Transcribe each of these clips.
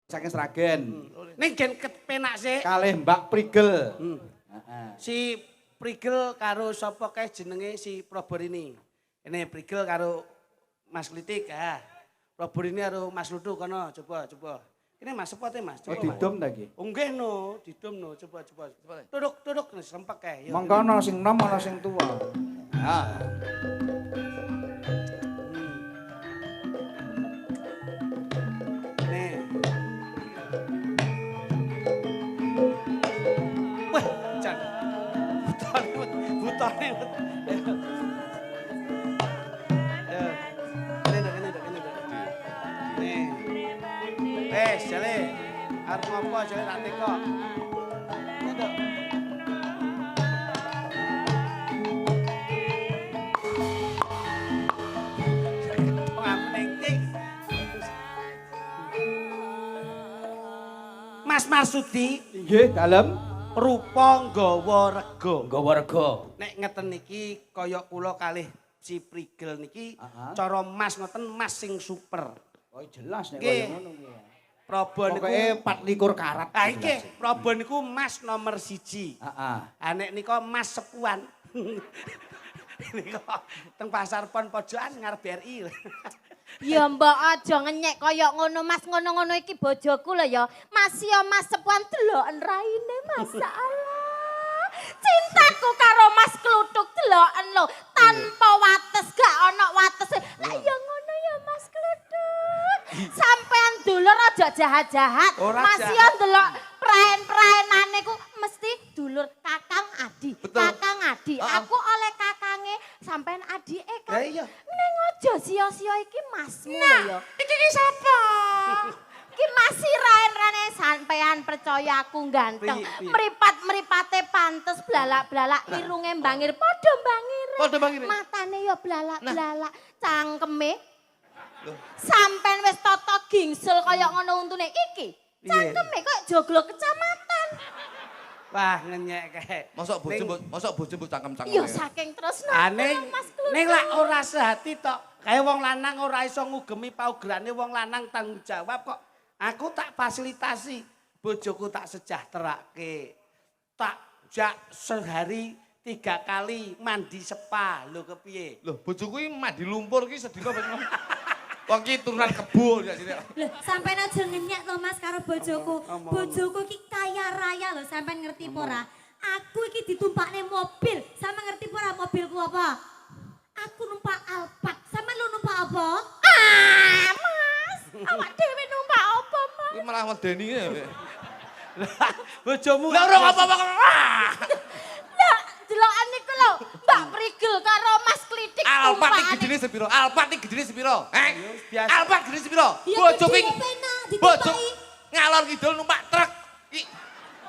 saking Sragen. Ning gen kepenak sih. Kalih Mbak Prigel. Si Prigel karo sapa kae jenenge si Proborini. Ini Prigel karo Mas Klitik. Proborini karo Mas Ludu kono coba. Ini Mas sepote Mas. Oh didom ta iki? Nggih no, didom no, coba. Duduk sempek kae. Mongko ana sing nom ana sing tuwa. Ha. Nih. Wah, jan. Butane. Nih. Jale. Arep ngopo jale tak teko. Nduk. Mas Marsudi Nggih, dalem. rupa nggawa rega. Nggawa rega. Nek ngeten iki kaya kula kalih si Prigel niki Aha. cara Mas ngoten Mas sing super. Oh jelas nek Nggih. kaya ngono kuwi. Prabon niku Pokoke 24 karat. ha iki Prabon niku Mas nomor 1. Heeh. Ha nek nika Mas sepuan. Nika teng pasar pon pojokan ngarep BRI. Ya mbak aja ngenyek kaya ngono mas ngono-ngono iki bojoku lho ya. Mas ya mas sepuan deloken raine masyaallah. Cintaku karo Mas Kluthuk deloken lho tanpa wates gak ana watese. Lah ya ngono ya Mas Kluthuk. Sampean dulur aja jahat-jahat. Ora Mas jahat. ya ndelok praen-praenane ku mesti dulur Kakang Adi. Betul. Kakang Adi. Aku oleh kakange sampean adike kan. Lah iya. Ning aja sia-sia iki masmu lho ya. Iki sapa? Iki masih raen-rene sampean percaya aku ganteng. Piye? Mripat-mripate pantes blalak-blalak irunge mbangir padha mbangir. Padha mbangire. Matane ya blalak-blalak. Cangkeme sampean wis tata gingsul kaya ngono untune iki. Piye? Cangkeme kok joglo kecamatan. Wah ngenyek kae. Mosok bojo mbok cangkem-cangkem. Ya saking tresno Ning Mas Kluthuk. ning lak ora sehati tok. Kae wong lanang ora iso ngugemi paugerane wong lanang tanggung jawab kok. Aku tak fasilitasi. Bojoku tak sejahterake. Tak jak sehari 3 kali mandi spa. Lho kepiye? Loh, bojoku iki mandi lumpur iki sedina ping. Wong iki turunan kebo ya sini. Loh, sampean aja ngenyek to Mas karo bojoku. Omong. Bojoku iki kaya raya lho, sampean ngerti apa ora? Aku iki ditumpakne mobil. Sampean ngerti apa ora mobilku apa? Aku numpak Alphard. Sampean lu numpak apa? Ah, Mas. Awak dhewe numpak apa, Mas? Iki malah medeni ya. Bojomu Lah ora apa-apa. Lah, delokan niku lho, Mbak Prigel karo Mas Klitik Alphard iki tumpakane. gedine sepiro? Alphard iki gedine sepiro? biasa. Alphard gedine sepiro? Ya Bojoku gede iki penak bojo ditumpaki. ngalor kidul numpak truk.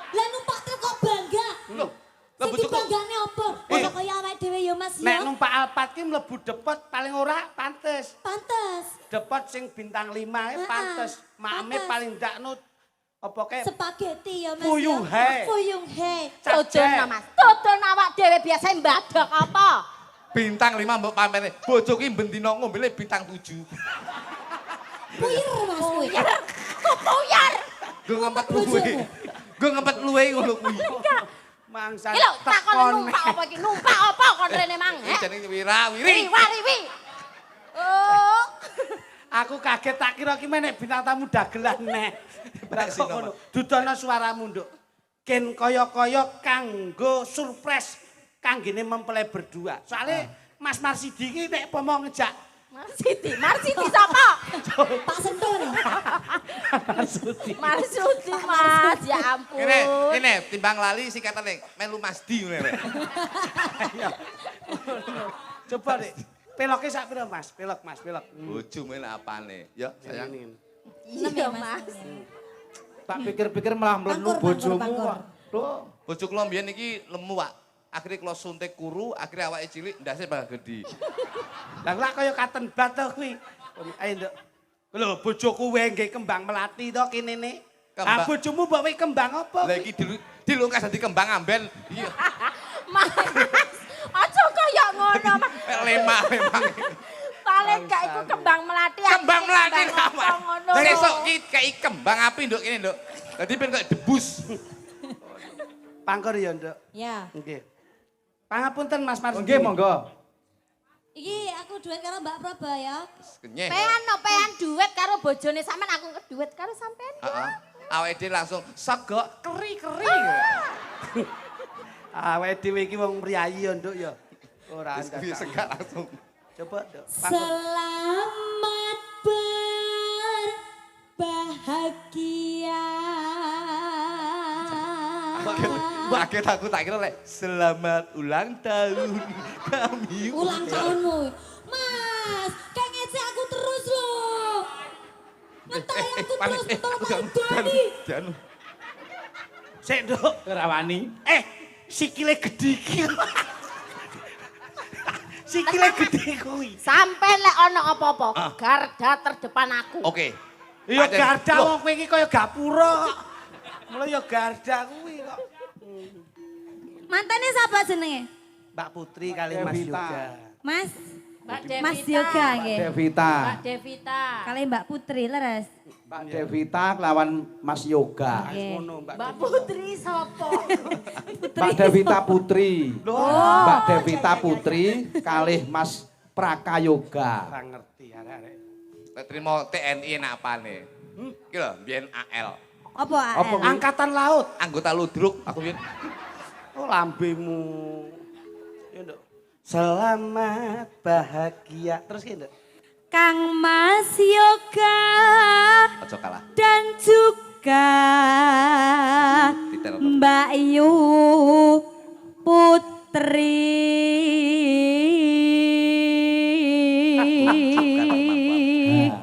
Lah numpak truk kok bangga. Loh, lah Sing bojoku dibanggane apa? Kaya kaya awake dhewe ya Mas Nek ya. numpak Alphard ki mlebu depot paling ora pantes. Pantes. Depot sing bintang 5 pantes. Mame pantes. paling ndak nut apa kae Spaghetti ya Mas. Puyuh ya. he. Puyuh he. Dodon Mas. Dodon awak dhewe biasa mbadok apa? bintang 5 mbok pamene. Bojoku iki bendina ngombene bintang 7. Puyir Mas kuwi. Kupuyar. Gue ngempet luwe. Gue ngempet luwe ngono kuwi. mangsa Iki lho takon numpak apa iki? Numpak apa kon rene mang? Iki jenenge wira-wiri. Wiri. Oh. Aku kaget tak kira ki menek bintang tamu dagelan neh. Lah kok ngono. Dudono suaramu nduk. Ken kaya-kaya kanggo surprise kanggene mempelai berdua. Soale Mas Marsidi ki nek pomo ngejak Marsiti sapa? Pak Sentur. Marsudi. Marsudi Mas, ya ampun. Ini timbang lali sikatane melu Masdi ngene. Coba deh. Peloknya sak pira Mas? Pelok Mas, pelok. Bojo men apane? Ya, sayang. Iya Mas. Tak pikir-pikir malah mlenu Bangkur, bojomu bangkur. kok. Loh, Bojo kula mbiyen iki lemu, Pak. Akhire kula suntik kuru, akhire awake cilik ndase bakal gedhi. Lah lak kaya katen blat to kuwi. Ayo nduk. Lho bojoku wae nggih kembang melati to kene ne. Ah Kembang. bojomu mbok wae kembang apa? Lah iki dilungkas dadi kembang amben. Iya. Mas, aja kaya ngono Mas. Lemah memang. paling gak iku kembang melati. Kembang melati apa? ngono. Sesuk ki kei kembang api nduk kene nduk. Dadi ben kok debus. Pangkur ya, Nduk. Ya. Nggih. Pangapunten Mas Marsudi. Nggih, monggo. Iki aku duet karo Mbak Proba ya. Kenyeh. Pean duet karo bojone sampean aku duet karo sampean. Heeh. Awake dhewe langsung segok keri-keri. Awake dhewe iki wong priayi ya, Nduk ya. Ora Wis kuwi andak. segak langsung. Coba, Nduk. Selamat berbahagia. Kaget aku tak kira lek selamat ulang tahun kami. Ulang tahunmu. Mas, kayak ngece aku terus loh. Ngetai aku terus, Dani. Janu. Sik, Nduk. Ora wani. Sikile gede iki. Sikile gede kuwi. Sampai lek ono apa-apa, garda terdepan aku. Oke. Ya Pancen- garda Loh, wong kowe iki kaya gapura kok. Mulai ya garda kuwi kok. Mantannya siapa jenenge? Mbak Putri kali Mas Devita. Yoga. Mas, Mbak Devita. Mas Yoga nggih. Devita. Mbak Devita. Kali Mbak Putri leres. Mbak Devita kelawan Mas Yoga. Oke. Ngono Mbak. Mbak Putri sapa? Mbak Devita Putri. Loh. Mbak Devita Putri kalih Mas Prakayoga. Ora ngerti arek-arek. lek trimo TNI enak apane? Iki lho, biyen AL. Apa AL? Angkatan Laut. Anggota ludruk aku biyen. Oh lambemu. Ya Nduk. Selamat bahagia. Terus ki Nduk. Kang Mas Yoga Aja kalah. dan juga Detail. Mbak Yu Putri.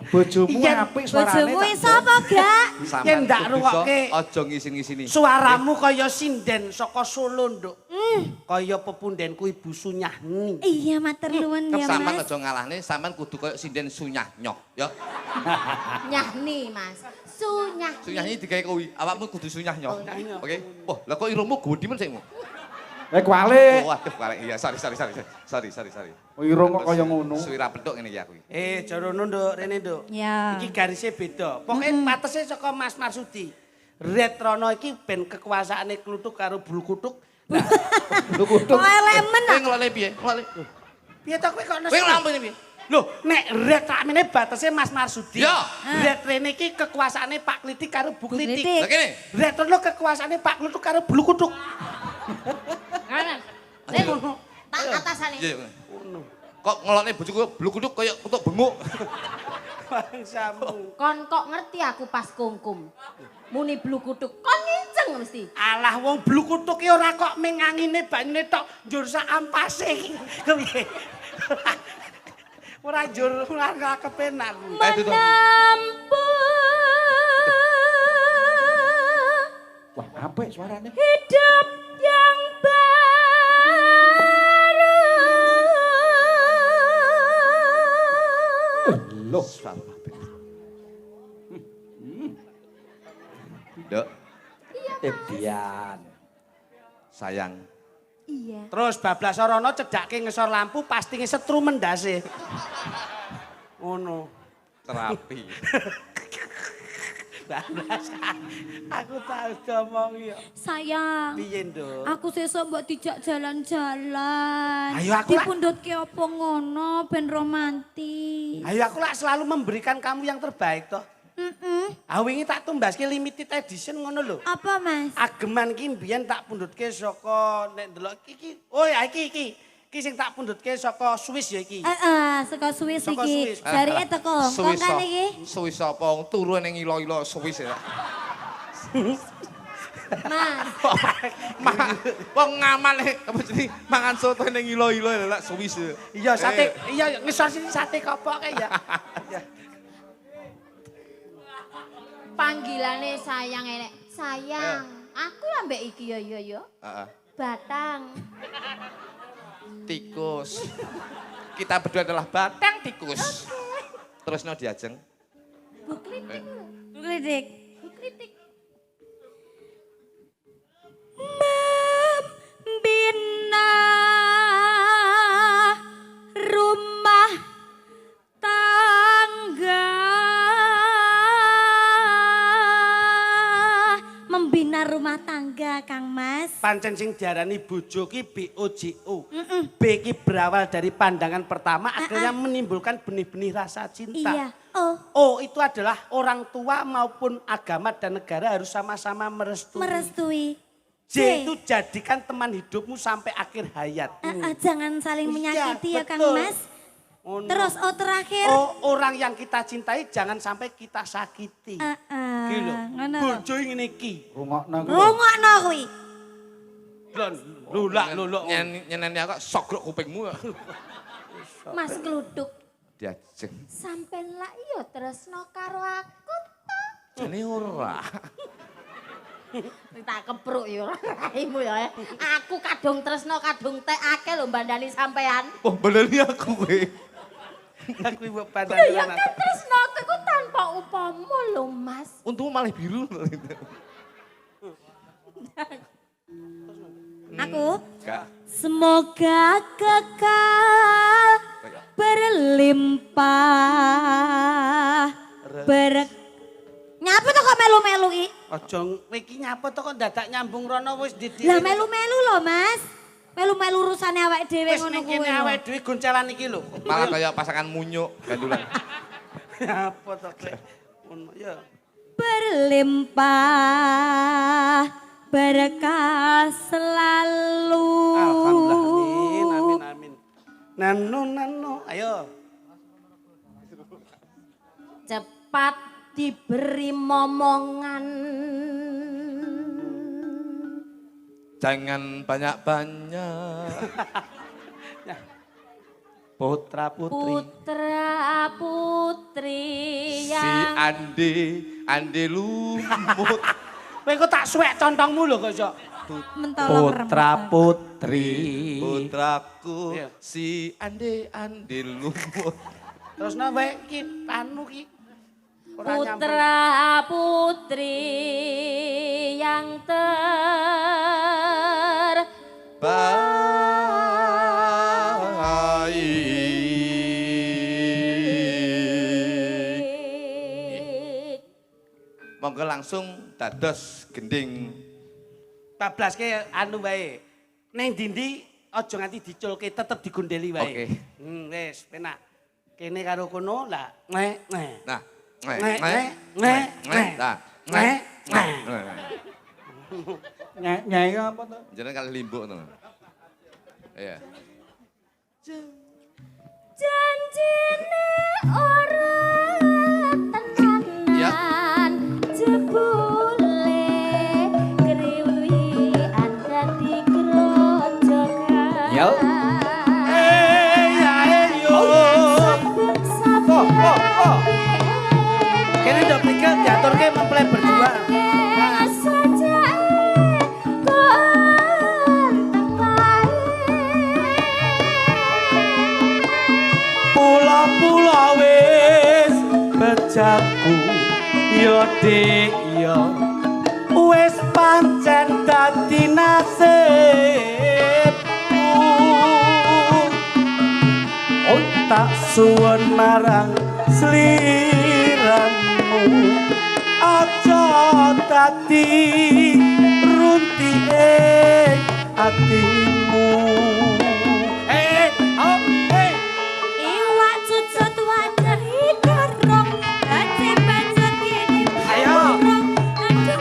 Bojomu Iya, apik suarane. Bojomu tak sapa gak? Yen ndak rungokke. Aja ngisin-ngisini. Suaramu kaya sinden saka Solo, Nduk. Kaya pepundhenku Ibu Sunyahni. Iya matur nuwun ya Sampeyan Mas. aja ngalahne, sampean kudu koyo sinden sunyah nyoh, ya. Nyahni, Mas. Sunyah. Sunyah ini digawe kuwi, awakmu kudu sunyah nyoh. Oke. Wah, lah kok irungmu gedhi men sikmu. Kualik. Oh, waduh, balik. Iya, sorry. Irung kok kaya ngono. Suwira pedhok ngene iki aku. Jarono Nduk, rene Nduk. Ya. Iki garisnya beda. Pokoknya patesnya saka Mas Marsudi. Retrono iki ben kekuasaane kluthuk karo bulu kutuk. Kok elemen Kowe ngelole piye? Ngelole. Piye to kowe kok Kowe ngelampune piye? Lho, nek ret ramene batese Mas Marsudi. Ya. Ret rene iki kekuasaane Pak Klitik karo Bu Klitik. Klitik. Lah kene. Retrono kekuasaane Pak Kluthuk karo bulu kutuk. Kanan. Ayo. Tak atasane. Iya. Kok ngelone bojoku blukuduk kaya kutuk benguk. Bangsamu. Kon kok ngerti aku pas kungkum. Muni blukutuk. Kon nginceng mesti. Alah wong bulu kutuk ki ora kok ming angine banyune tok njur sak ampase iki. Kepiye? Ora njur ora kepenak kuwi. Ayo tuh. Wah, apik suarane. hidup yang baru. Loh, Dok, Edian. sayang. Iya. Terus bablas rono cedake ngesor lampu pasti ngesetru mendase. Ngono. Terapi. Bablas. Aku tahu ngomong ya. Sayang, Piye, Nduk? aku sesuk mbok dijak jalan-jalan. Ayo, aku lah. Dipundhutke apa ngono ben romantis. Ayo aku lah selalu memberikan kamu yang terbaik toh. Wingi tak tumbaske limited edition ngono lho. Apa Mas? Ageman ki mbiyen tak pundhutke saka nek ndelok iki. Oh ya iki. Iki sing tak pundhutke saka Swiss ya iki. Saka Swiss Saka iki. Swiss. Jarike teko Hongkong kan iki. Swiss apa? Turu ning ilo-ilo Swiss ya. Mas, Wong ngamal apa jenenge mangan soto ning ilo-ilo lek Swiss. Iya sate, iya ngisor sini sate kopok ya. panggilane sayang enek. Sayang, aku ambek iki yo. Heeh. Batang. Tikus. Kita berdua adalah batang tikus. Terus no diajeng. Bu kritik. Bu Klitik. Bu kritik. Membina rumah Pembina rumah tangga, Kang Mas. Pancen sing diarani bojo ki BOJO. B ki berawal dari pandangan pertama akhirnya menimbulkan benih-benih rasa cinta. Iya. Oh, O itu adalah orang tua maupun agama dan negara harus sama-sama merestui. merestui. J itu jadikan teman hidupmu sampai akhir hayat. Jangan saling menyakiti ya, Kang betul. Mas. Oh, no. Terus O terakhir. Oh, orang yang kita cintai jangan sampai kita sakiti. Gitu. Ngono. Bojo ngene iki. Rungokno kuwi. Rungokno kuwi. Lulak luluk. Nyeneni aku sogrok kupingmu. Mas Kluduk, Diajeng. sampean lak iya tresno karo aku to. Jane ora. Tak kepruk ya raimu ya. Aku kadung tresno kadung tek akeh lho mbandani sampean. Oh, bener ya aku kowe. Aku ibu Ya pandangan. kan tresno aku iku tanpa upama lho Mas. Untungmu malah biru. Aku. Enggak. Semoga kekal berlimpah Nyapa to kok melu-melu iki? Aja iki nyapa to kok dadak nyambung rono wis didik. Lah melu-melu lho, Mas. Melu-melu urusane awake dhewe Wis ngono ning kuwi. kene awake dhewe goncalan iki lho. Malah kayak pasangan munyuk gandulan. Apa to Kek? Ngono ya. Berlimpah berkah selalu. Alhamdulillah. Amin amin. Nano ayo. Cepat diberi momongan. Jangan banyak-banyak. Putra putri. Putra putri Si yang Andi lumut. Kowe kok tak suwek contongmu lho kok iso. Mentolong Putra putri. Putraku Iya. si Andi lumut. Terus wae iki anu ki. Ora nyambung. putra putri yang terbaik. Monggo langsung dados gending. Bablaske anu wae. Ning ndi aja nganti diculke tetep digondeli wae. Oke. Wis penak. Kene karo kono lah. Nek. Nah, Nah. Nyai apa to? Jangan kali limbuk to. Iya. Janjine ora tenanan jebule kriwian dadi grojogan. Yo. Kene ndok pikir diaturke memplay berdua. Pula-pula wis bejaku yo dik yo wis pancen dadi nasibku. Oh tak suwun marang sliramu aja dadi runting atimu. Iwak cucut wanehi dorong, bace bace kini Ayo. dorong, aduh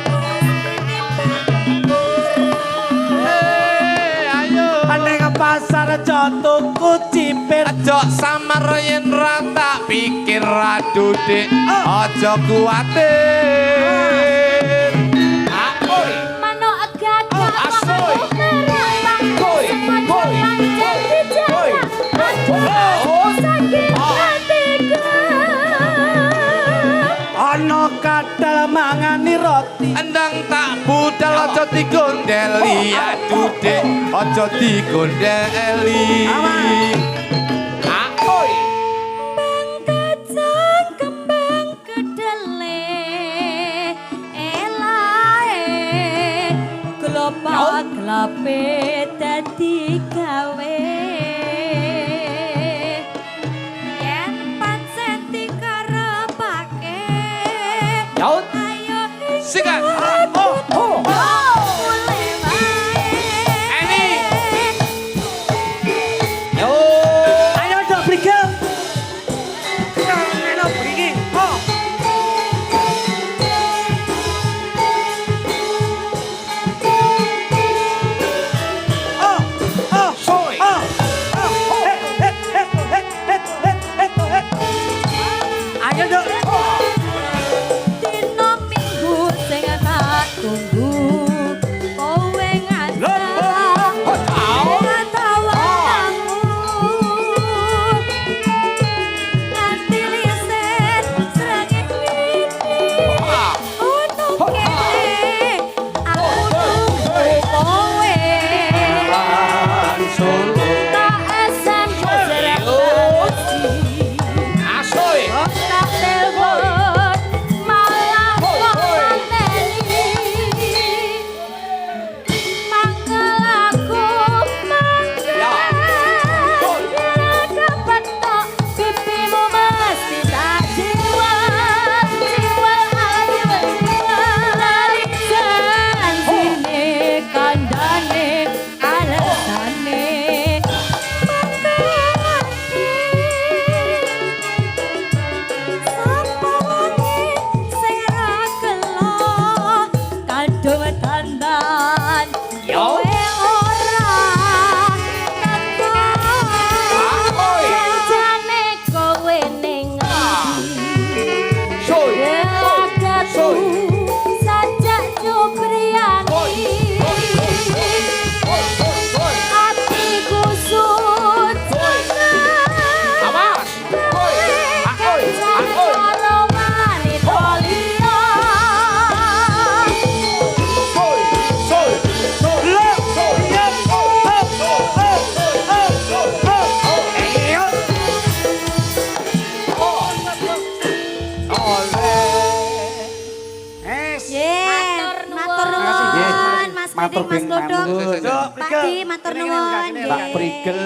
Ayo. Ane ke pasar aja tuku cipir. Aja samar yen ra tak pikir adudik. Aja kuwatir. Aoi. Manuk gagak asoy. merah Koi, koi, panjang di jalan. Aduh, sakit hatiku. Ana kadal mangani roti. Endang tak budal aja digondeli adudik. Aja digondeli. Aoi. kacang kembang kedele elae kelopak kelape dadi gawe yen pancen dikarepake Yaut. ayo Sikat. ikut oleh. Matur Nggih. nuwun, Mas Matur Pidik, Mas bing Godong. manut. Duh, Pak Di, matur nuwun. Mbak nggih. Prigel.